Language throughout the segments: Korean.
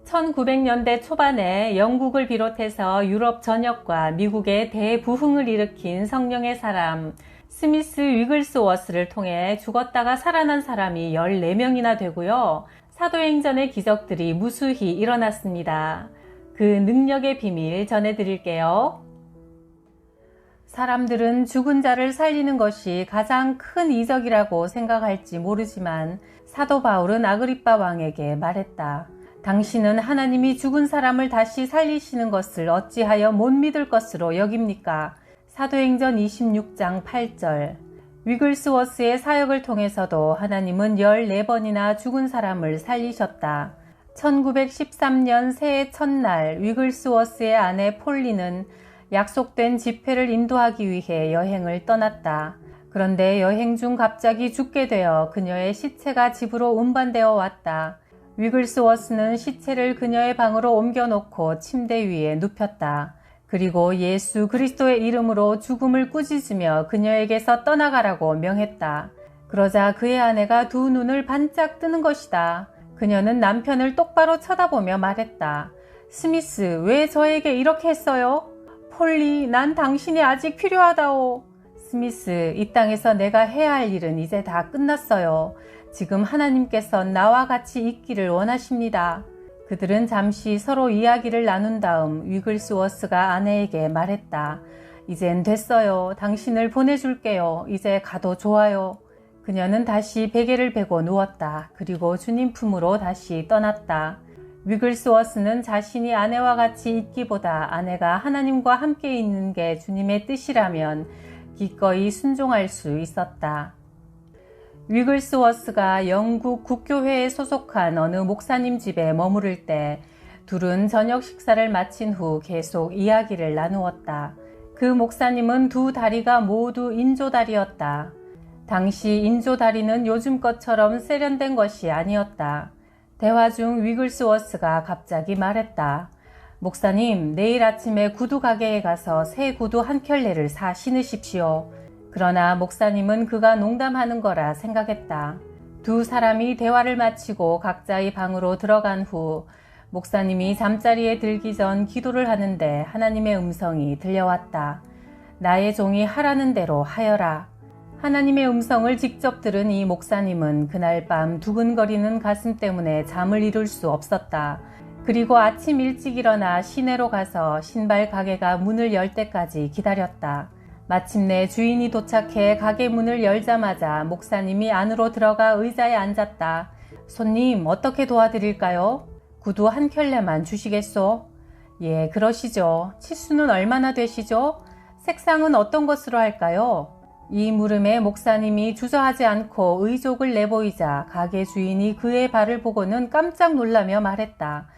1900년대 초반에 영국을 비롯해서 유럽 전역과 미국의 대부흥을 일으킨 성령의 사람 스미스 위글스워스를 통해 죽었다가 살아난 사람이 14명이나 되고요. 사도행전의 기적들이 무수히 일어났습니다. 그 능력의 비밀 전해드릴게요. 사람들은 죽은 자를 살리는 것이 가장 큰 이적이라고 생각할지 모르지만 사도 바울은 아그리빠 왕에게 말했다. 당신은 하나님이 죽은 사람을 다시 살리시는 것을 어찌하여 못 믿을 것으로 여깁니까? 사도행전 26장 8절. 위글스워스의 사역을 통해서도 하나님은 14번이나 죽은 사람을 살리셨다. 1913년 새해 첫날 위글스워스의 아내 폴리는 약속된 집회를 인도하기 위해 여행을 떠났다. 그런데 여행 중 갑자기 죽게 되어 그녀의 시체가 집으로 운반되어 왔다. 위글스워스는 시체를 그녀의 방으로 옮겨놓고 침대 위에 눕혔다. 그리고 예수 그리스도의 이름으로 죽음을 꾸짖으며 그녀에게서 떠나가라고 명했다. 그러자 그의 아내가 두 눈을 반짝 뜨는 것이다. 그녀는 남편을 똑바로 쳐다보며 말했다. 스미스, 왜 저에게 이렇게 했어요? 폴리, 난 당신이 아직 필요하다오. 스미스, 이 땅에서 내가 해야 할 일은 이제 다 끝났어요. 지금 하나님께서 나와 같이 있기를 원하십니다. 그들은 잠시 서로 이야기를 나눈 다음 위글스워스가 아내에게 말했다. 이젠 됐어요. 당신을 보내줄게요. 이제 가도 좋아요. 그녀는 다시 베개를 베고 누웠다. 그리고 주님 품으로 다시 떠났다. 위글스워스는 자신이 아내와 같이 있기보다 아내가 하나님과 함께 있는 게 주님의 뜻이라면 기꺼이 순종할 수 있었다. 위글스워스가 영국 국교회에 소속한 어느 목사님 집에 머무를 때 둘은 저녁 식사를 마친 후 계속 이야기를 나누었다. 그 목사님은 두 다리가 모두 인조다리였다. 당시 인조다리는 요즘 것처럼 세련된 것이 아니었다. 대화 중 위글스워스가 갑자기 말했다. 목사님, 내일 아침에 구두 가게에 가서 새 구두 한 켤레를 사 신으십시오. 그러나 목사님은 그가 농담하는 거라 생각했다. 두 사람이 대화를 마치고 각자의 방으로 들어간 후 목사님이 잠자리에 들기 전 기도를 하는데 하나님의 음성이 들려왔다. 나의 종이 하라는 대로 하여라. 하나님의 음성을 직접 들은 이 목사님은 그날 밤 두근거리는 가슴 때문에 잠을 이룰 수 없었다. 그리고 아침 일찍 일어나 시내로 가서 신발 가게가 문을 열 때까지 기다렸다. 마침내 주인이 도착해 가게 문을 열자마자 목사님이 안으로 들어가 의자에 앉았다. 손님, 어떻게 도와드릴까요? 구두 한 켤레만 주시겠소? 예, 그러시죠. 치수는 얼마나 되시죠? 색상은 어떤 것으로 할까요? 이 물음에 목사님이 주저하지 않고 의족을 내보이자 가게 주인이 그의 발을 보고는 깜짝 놀라며 말했다.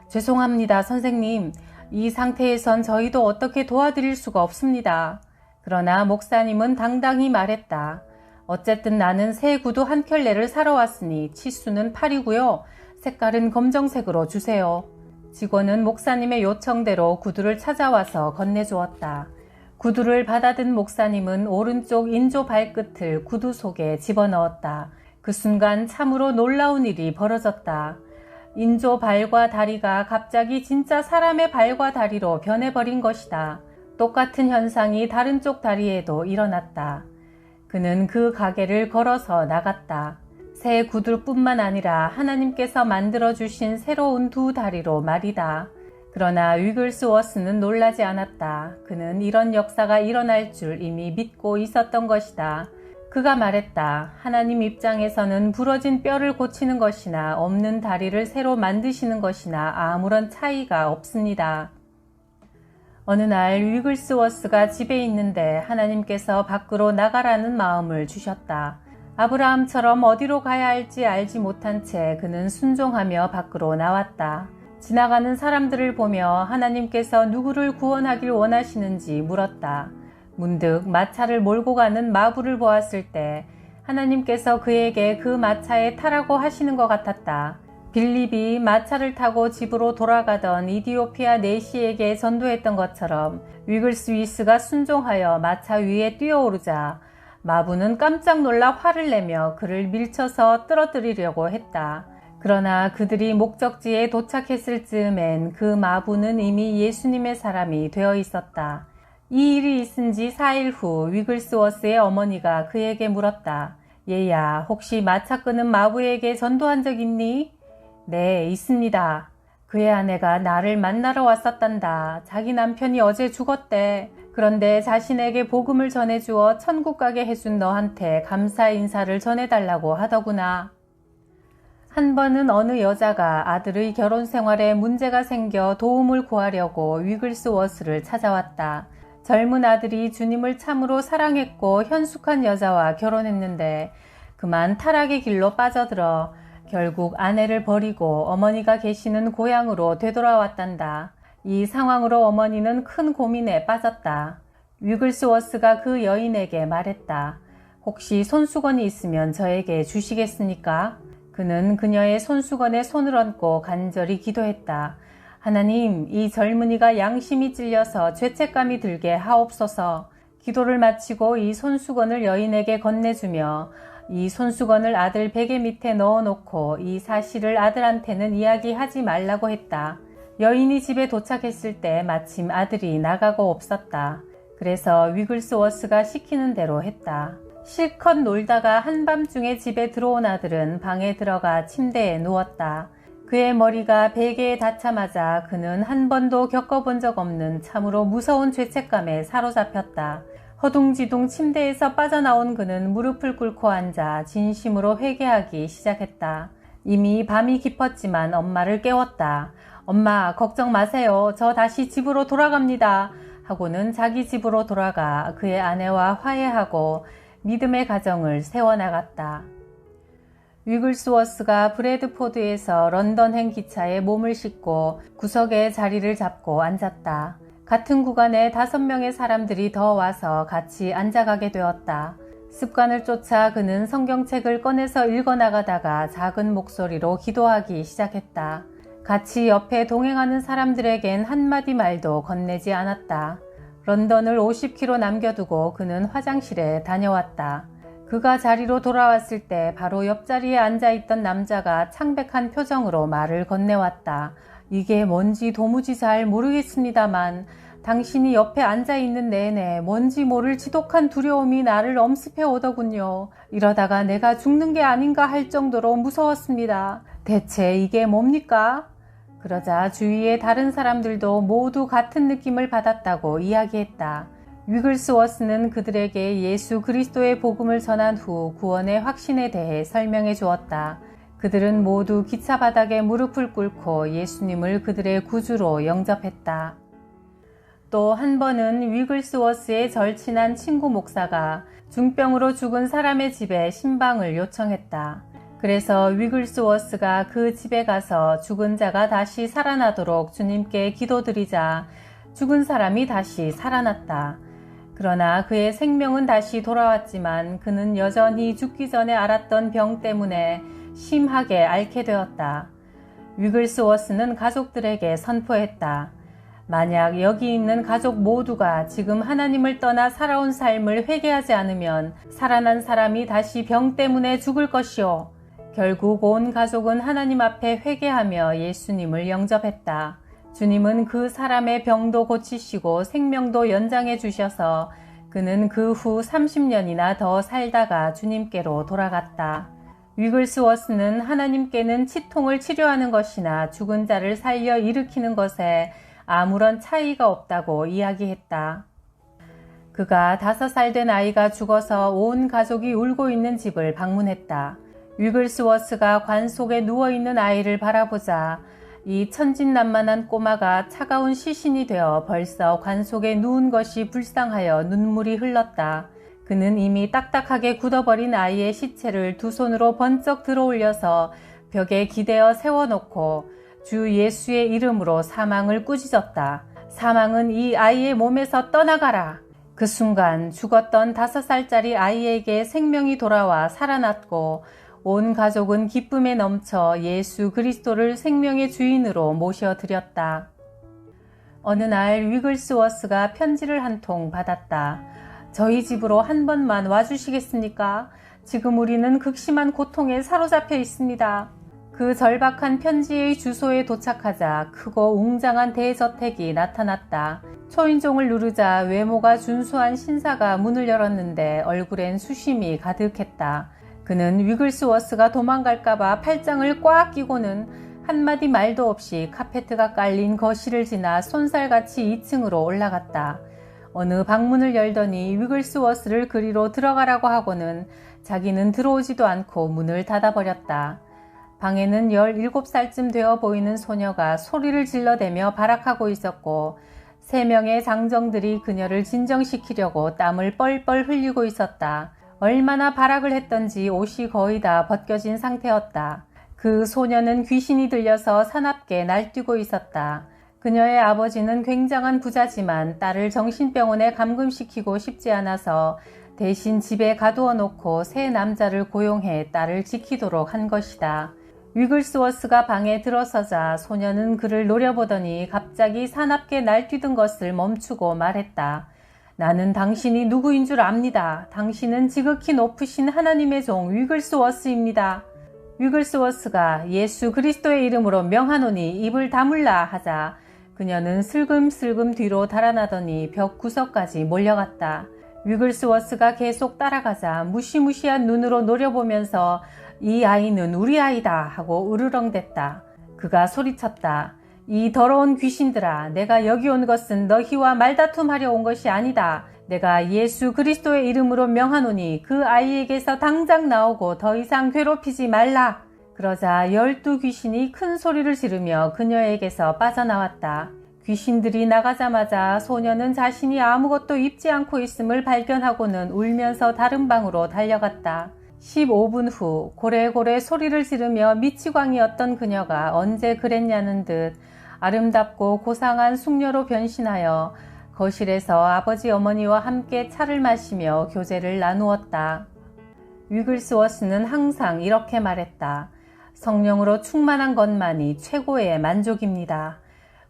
죄송합니다, 선생님. 이 상태에선 저희도 어떻게 도와드릴 수가 없습니다. 그러나 목사님은 당당히 말했다. 어쨌든 나는 새 구두 한 켤레를 사러 왔으니 치수는 8이고요. 색깔은 검정색으로 주세요. 직원은 목사님의 요청대로 구두를 찾아와서 건네주었다. 구두를 받아든 목사님은 오른쪽 인조 발끝을 구두 속에 집어넣었다. 그 순간 참으로 놀라운 일이 벌어졌다. 인조 발과 다리가 갑자기 진짜 사람의 발과 다리로 변해버린 것이다. 똑같은 현상이 다른 쪽 다리에도 일어났다. 그는 그 가게를 걸어서 나갔다. 새 구두뿐만 아니라 하나님께서 만들어주신 새로운 두 다리로 말이다. 그러나 위글스워스는 놀라지 않았다. 그는 이런 역사가 일어날 줄 이미 믿고 있었던 것이다. 그가 말했다. 하나님 입장에서는 부러진 뼈를 고치는 것이나 없는 다리를 새로 만드시는 것이나 아무런 차이가 없습니다. 어느 날 위글스워스가 집에 있는데 하나님께서 밖으로 나가라는 마음을 주셨다. 아브라함처럼 어디로 가야 할지 알지 못한 채 그는 순종하며 밖으로 나왔다. 지나가는 사람들을 보며 하나님께서 누구를 구원하길 원하시는지 물었다. 문득 마차를 몰고 가는 마부를 보았을 때 하나님께서 그에게 그 마차에 타라고 하시는 것 같았다. 빌립이 마차를 타고 집으로 돌아가던 이디오피아 내시에게 전도했던 것처럼 위글스위스가 순종하여 마차 위에 뛰어오르자 마부는 깜짝 놀라 화를 내며 그를 밀쳐서 떨어뜨리려고 했다. 그러나 그들이 목적지에 도착했을 즈음엔 그 마부는 이미 예수님의 사람이 되어 있었다. 이 일이 있은 지 4일 후 위글스워스의 어머니가 그에게 물었다. 얘야, 혹시 마차 끄는 마부에게 전도한 적 있니? 네, 있습니다. 그의 아내가 나를 만나러 왔었단다. 자기 남편이 어제 죽었대. 그런데 자신에게 복음을 전해주어 천국 가게 해준 너한테 감사 인사를 전해달라고 하더구나. 한 번은 어느 여자가 아들의 결혼 생활에 문제가 생겨 도움을 구하려고 위글스워스를 찾아왔다. 젊은 아들이 주님을 참으로 사랑했고 현숙한 여자와 결혼했는데 그만 타락의 길로 빠져들어 결국 아내를 버리고 어머니가 계시는 고향으로 되돌아왔단다. 이 상황으로 어머니는 큰 고민에 빠졌다. 위글스워스가 그 여인에게 말했다. 혹시 손수건이 있으면 저에게 주시겠습니까? 그는 그녀의 손수건에 손을 얹고 간절히 기도했다. 하나님, 이 젊은이가 양심이 찔려서 죄책감이 들게 하옵소서. 기도를 마치고 이 손수건을 여인에게 건네주며 이 손수건을 아들 베개 밑에 넣어놓고 이 사실을 아들한테는 이야기하지 말라고 했다. 여인이 집에 도착했을 때 마침 아들이 나가고 없었다. 그래서 위글스워스가 시키는 대로 했다. 실컷 놀다가 한밤중에 집에 들어온 아들은 방에 들어가 침대에 누웠다. 그의 머리가 베개에 닿자마자 그는 한 번도 겪어본 적 없는 참으로 무서운 죄책감에 사로잡혔다. 허둥지둥 침대에서 빠져나온 그는 무릎을 꿇고 앉아 진심으로 회개하기 시작했다. 이미 밤이 깊었지만 엄마를 깨웠다. 엄마, 걱정 마세요. 저 다시 집으로 돌아갑니다. 하고는 자기 집으로 돌아가 그의 아내와 화해하고 믿음의 가정을 세워나갔다. 위글스워스가 브래드포드에서 런던행 기차에 몸을 싣고 구석에 자리를 잡고 앉았다. 같은 구간에 5명의 사람들이 더 와서 같이 앉아가게 되었다. 습관을 쫓아 그는 성경책을 꺼내서 읽어나가다가 작은 목소리로 기도하기 시작했다. 같이 옆에 동행하는 사람들에겐 한마디 말도 건네지 않았다. 런던을 50km 남겨두고 그는 화장실에 다녀왔다. 그가 자리로 돌아왔을 때 바로 옆자리에 앉아있던 남자가 창백한 표정으로 말을 건네왔다. 이게 뭔지 도무지 잘 모르겠습니다만 당신이 옆에 앉아있는 내내 뭔지 모를 지독한 두려움이 나를 엄습해 오더군요. 이러다가 내가 죽는 게 아닌가 할 정도로 무서웠습니다. 대체 이게 뭡니까? 그러자 주위의 다른 사람들도 모두 같은 느낌을 받았다고 이야기했다. 위글스워스는 그들에게 예수 그리스도의 복음을 전한 후 구원의 확신에 대해 설명해 주었다. 그들은 모두 기차 바닥에 무릎을 꿇고 예수님을 그들의 구주로 영접했다. 또 한 번은 위글스워스의 절친한 친구 목사가 중병으로 죽은 사람의 집에 신방을 요청했다. 그래서 위글스워스가 그 집에 가서 죽은 자가 다시 살아나도록 주님께 기도드리자 죽은 사람이 다시 살아났다. 그러나 그의 생명은 다시 돌아왔지만 그는 여전히 죽기 전에 알았던 병 때문에 심하게 앓게 되었다. 위글스워스는 가족들에게 선포했다. 만약 여기 있는 가족 모두가 지금 하나님을 떠나 살아온 삶을 회개하지 않으면 살아난 사람이 다시 병 때문에 죽을 것이오. 결국 온 가족은 하나님 앞에 회개하며 예수님을 영접했다. 주님은 그 사람의 병도 고치시고 생명도 연장해 주셔서 그는 그 후 30년이나 더 살다가 주님께로 돌아갔다. 위글스워스는 하나님께는 치통을 치료하는 것이나 죽은 자를 살려 일으키는 것에 아무런 차이가 없다고 이야기했다. 그가 5살 된 아이가 죽어서 온 가족이 울고 있는 집을 방문했다. 위글스워스가 관 속에 누워있는 아이를 바라보자 이 천진난만한 꼬마가 차가운 시신이 되어 벌써 관 속에 누운 것이 불쌍하여 눈물이 흘렀다. 그는 이미 딱딱하게 굳어버린 아이의 시체를 두 손으로 번쩍 들어올려서 벽에 기대어 세워놓고 주 예수의 이름으로 사망을 꾸짖었다. 사망은 이 아이의 몸에서 떠나가라. 그 순간 죽었던 5살짜리 아이에게 생명이 돌아와 살아났고 온 가족은 기쁨에 넘쳐 예수 그리스도를 생명의 주인으로 모셔드렸다. 어느 날 위글스워스가 편지를 한 통 받았다. 저희 집으로 한 번만 와주시겠습니까? 지금 우리는 극심한 고통에 사로잡혀 있습니다. 그 절박한 편지의 주소에 도착하자 크고 웅장한 대저택이 나타났다. 초인종을 누르자 외모가 준수한 신사가 문을 열었는데 얼굴엔 수심이 가득했다. 그는 위글스워스가 도망갈까봐 팔짱을 꽉 끼고는 한마디 말도 없이 카페트가 깔린 거실을 지나 쏜살같이 2층으로 올라갔다. 어느 방문을 열더니 위글스워스를 그리로 들어가라고 하고는 자기는 들어오지도 않고 문을 닫아버렸다. 방에는 17살쯤 되어 보이는 소녀가 소리를 질러대며 발악하고 있었고 3명의 장정들이 그녀를 진정시키려고 땀을 뻘뻘 흘리고 있었다. 얼마나 발악을 했던지 옷이 거의 다 벗겨진 상태였다. 그 소녀는 귀신이 들려서 사납게 날뛰고 있었다. 그녀의 아버지는 굉장한 부자지만 딸을 정신병원에 감금시키고 싶지 않아서 대신 집에 가두어 놓고 새 남자를 고용해 딸을 지키도록 한 것이다. 위글스워스가 방에 들어서자 소녀는 그를 노려보더니 갑자기 사납게 날뛰던 것을 멈추고 말했다. 나는 당신이 누구인 줄 압니다. 당신은 지극히 높으신 하나님의 종 위글스워스입니다. 위글스워스가 예수 그리스도의 이름으로 명하노니 입을 다물라 하자 그녀는 슬금슬금 뒤로 달아나더니 벽 구석까지 몰려갔다. 위글스워스가 계속 따라가자 무시무시한 눈으로 노려보면서 이 아이는 우리 아이다 하고 으르렁댔다. 그가 소리쳤다. 이 더러운 귀신들아, 내가 여기 온 것은 너희와 말다툼하려 온 것이 아니다. 내가 예수 그리스도의 이름으로 명하노니 그 아이에게서 당장 나오고 더 이상 괴롭히지 말라. 그러자 12귀신이 큰 소리를 지르며 그녀에게서 빠져나왔다. 귀신들이 나가자마자 소녀는 자신이 아무것도 입지 않고 있음을 발견하고는 울면서 다른 방으로 달려갔다. 15분 후 고래고래 소리를 지르며 미치광이었던 그녀가 언제 그랬냐는 듯 아름답고 고상한 숙녀로 변신하여 거실에서 아버지 어머니와 함께 차를 마시며 교제를 나누었다. 위글스워스는 항상 이렇게 말했다. 성령으로 충만한 것만이 최고의 만족입니다.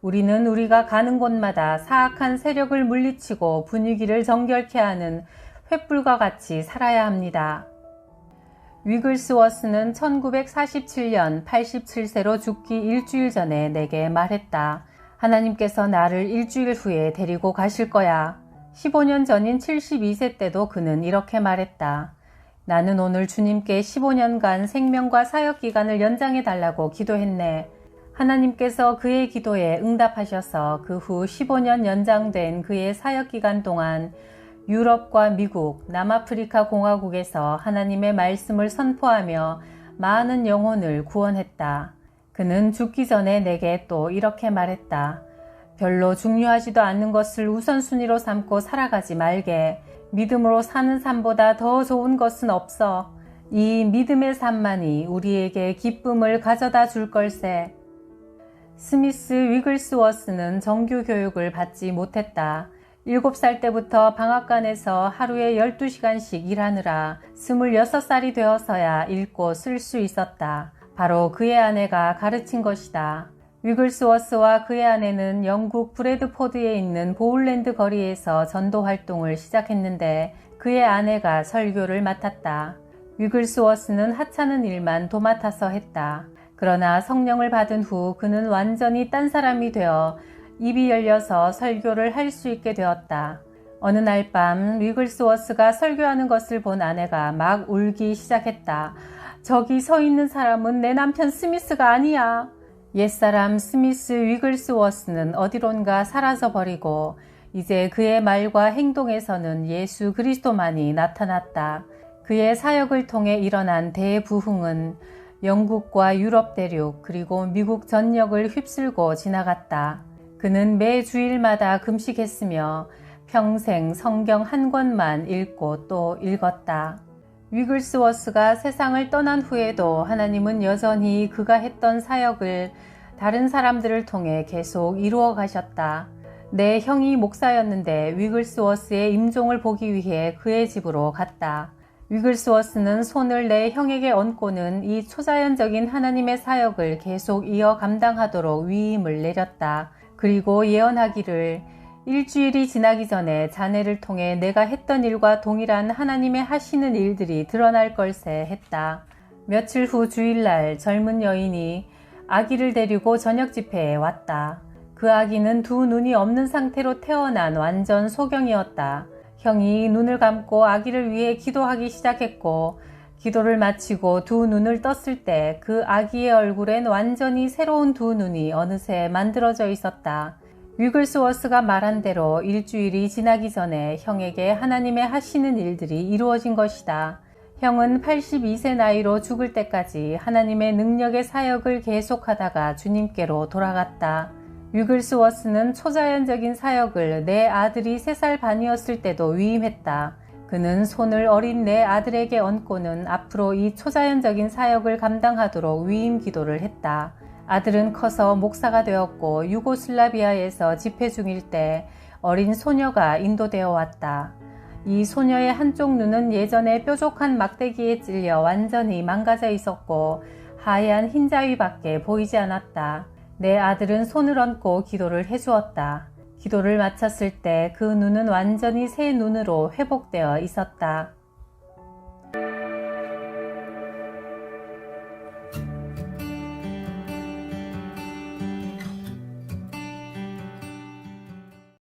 우리는 우리가 가는 곳마다 사악한 세력을 물리치고 분위기를 정결케 하는 횃불과 같이 살아야 합니다. 위글스워스는 1947년 87세로 죽기 일주일 전에 내게 말했다. 하나님께서 나를 일주일 후에 데리고 가실 거야. 15년 전인 72세 때도 그는 이렇게 말했다. 나는 오늘 주님께 15년간 생명과 사역기간을 연장해 달라고 기도했네. 하나님께서 그의 기도에 응답하셔서 그 후 15년 연장된 그의 사역기간 동안 유럽과 미국, 남아프리카 공화국에서 하나님의 말씀을 선포하며 많은 영혼을 구원했다. 그는 죽기 전에 내게 또 이렇게 말했다. 별로 중요하지도 않는 것을 우선순위로 삼고 살아가지 말게. 믿음으로 사는 삶보다 더 좋은 것은 없어. 이 믿음의 삶만이 우리에게 기쁨을 가져다 줄 걸세. 스미스 위글스워스는 정규 교육을 받지 못했다. 7살 때부터 방앗간에서 하루에 12시간씩 일하느라 26살이 되어서야 읽고 쓸 수 있었다. 바로 그의 아내가 가르친 것이다. 위글스워스와 그의 아내는 영국 브래드포드에 있는 보울랜드 거리에서 전도 활동을 시작했는데 그의 아내가 설교를 맡았다. 위글스워스는 하찮은 일만 도맡아서 했다. 그러나 성령을 받은 후 그는 완전히 딴 사람이 되어 입이 열려서 설교를 할 수 있게 되었다. 어느 날 밤 위글스워스가 설교하는 것을 본 아내가 막 울기 시작했다. 저기 서 있는 사람은 내 남편 스미스가 아니야. 옛사람 스미스 위글스워스는 어디론가 사라져버리고 이제 그의 말과 행동에서는 예수 그리스도만이 나타났다. 그의 사역을 통해 일어난 대부흥은 영국과 유럽 대륙 그리고 미국 전역을 휩쓸고 지나갔다. 그는 매 주일마다 금식했으며 평생 성경 한 권만 읽고 또 읽었다. 위글스워스가 세상을 떠난 후에도 하나님은 여전히 그가 했던 사역을 다른 사람들을 통해 계속 이루어 가셨다. 내 형이 목사였는데 위글스워스의 임종을 보기 위해 그의 집으로 갔다. 위글스워스는 손을 내 형에게 얹고는 이 초자연적인 하나님의 사역을 계속 이어 감당하도록 위임을 내렸다. 그리고 예언하기를 일주일이 지나기 전에 자네를 통해 내가 했던 일과 동일한 하나님의 하시는 일들이 드러날 걸세 했다. 며칠 후 주일날 젊은 여인이 아기를 데리고 저녁 집회에 왔다. 그 아기는 두 눈이 없는 상태로 태어난 완전 소경이었다. 형이 눈을 감고 아기를 위해 기도하기 시작했고 기도를 마치고 두 눈을 떴을 때 그 아기의 얼굴엔 완전히 새로운 두 눈이 어느새 만들어져 있었다. 위글스워스가 말한 대로 일주일이 지나기 전에 형에게 하나님의 하시는 일들이 이루어진 것이다. 형은 82세 나이로 죽을 때까지 하나님의 능력의 사역을 계속하다가 주님께로 돌아갔다. 위글스워스는 초자연적인 사역을 내 아들이 3살 반이었을 때도 위임했다. 그는 손을 어린 내 아들에게 얹고는 앞으로 이 초자연적인 사역을 감당하도록 위임 기도를 했다. 아들은 커서 목사가 되었고 유고슬라비아에서 집회 중일 때 어린 소녀가 인도되어 왔다. 이 소녀의 한쪽 눈은 예전에 뾰족한 막대기에 찔려 완전히 망가져 있었고 하얀 흰자위밖에 보이지 않았다. 내 아들은 손을 얹고 기도를 해주었다. 기도를 마쳤을 때 그 눈은 완전히 새 눈으로 회복되어 있었다.